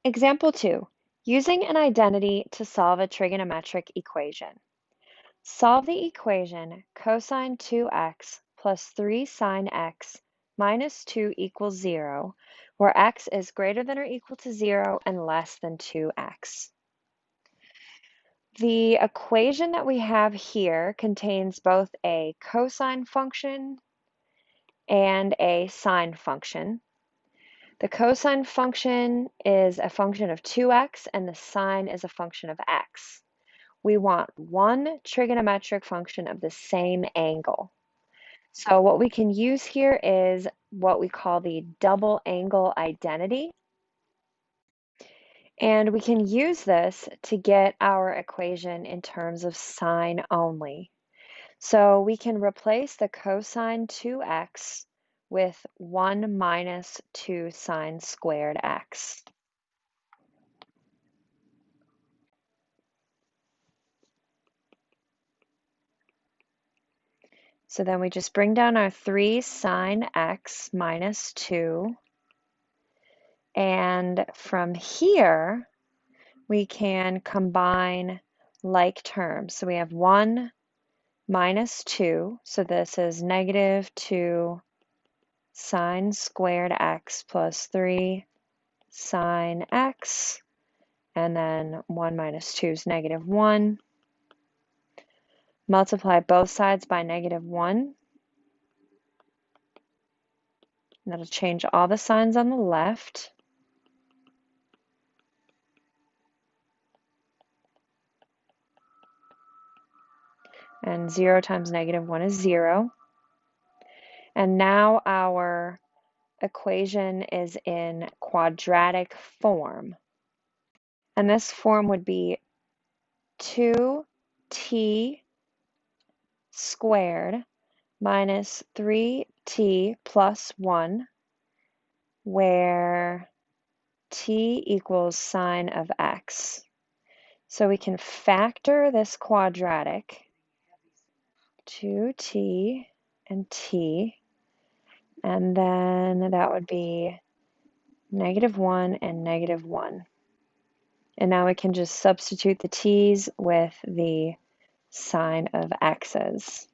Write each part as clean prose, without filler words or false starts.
Example 2. Using an identity to solve a trigonometric equation. Solve the equation cosine 2x plus 3 sine x minus 2 equals 0, where x is greater than or equal to 0 and less than 2x. The equation that we have here contains both a cosine function and a sine function. The cosine function is a function of 2x and the sine is a function of x. We want one trigonometric function of the same angle. So what we can use here is what we call the double angle identity. And we can use this to get our equation in terms of sine only. So we can replace the cosine 2x with 1 minus 2 sine squared x. So then we just bring down our 3 sine x minus 2. And from here, we can combine like terms. So we have 1 minus 2. So this is negative 2 sine squared x plus 3 sine x. And then 1 minus 2 is negative 1. Multiply both sides by negative 1. That'll change all the signs on the left. And 0 times negative 1 is 0. And now our equation is in quadratic form. And this form would be 2t squared minus 3t plus 1, where t equals sine of x. So we can factor this quadratic, 2t and t, and then that would be negative 1 and negative 1. And now we can just substitute the t's with the sine of x's.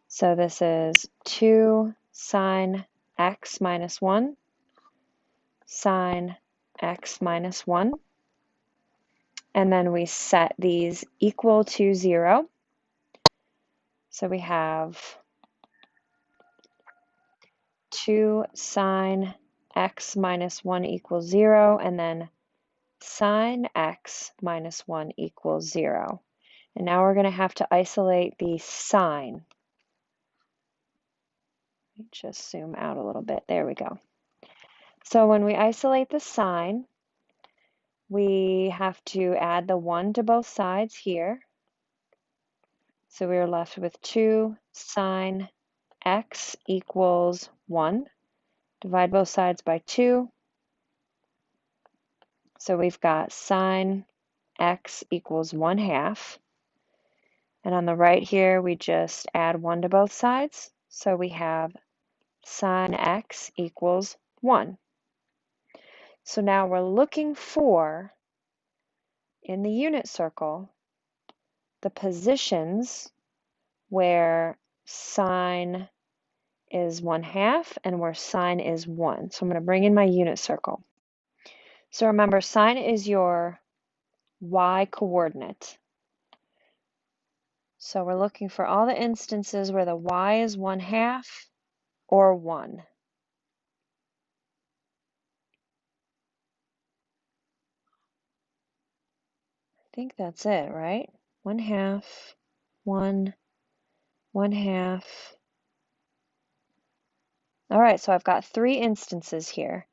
So this is 2 sine x minus 1, sine x minus 1. And then we set these equal to 0. So we have 2 sine x minus 1 equals 0, and then sine x minus 1 equals 0. And now we're going to have to isolate the sine. Let me just zoom out a little bit. There we go. So when we isolate the sine, we have to add the 1 to both sides here. So we are left with 2 sine x equals 1. Divide both sides by 2. So we've got sine x equals 1/2. And on the right here, we just add 1 to both sides. So we have sine x equals 1. So now we're looking for, in the unit circle, the positions where sine is 1/2 and where sine is 1. So I'm going to bring in my unit circle. So remember, sine is your y coordinate. So we're looking for all the instances where the y is 1/2 or 1. I think that's it, right? 1/2, 1, 1/2. All right, so I've got 3 instances here,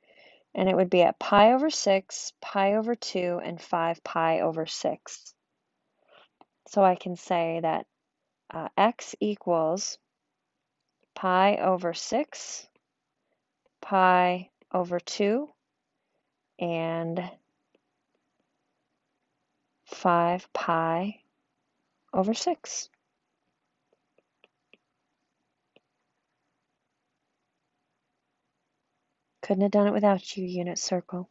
and it would be at pi over 6, pi over 2, and 5 pi over 6. So I can say that x equals pi over 6, pi over 2, and 5 pi over 6. Couldn't have done it without you, unit circle.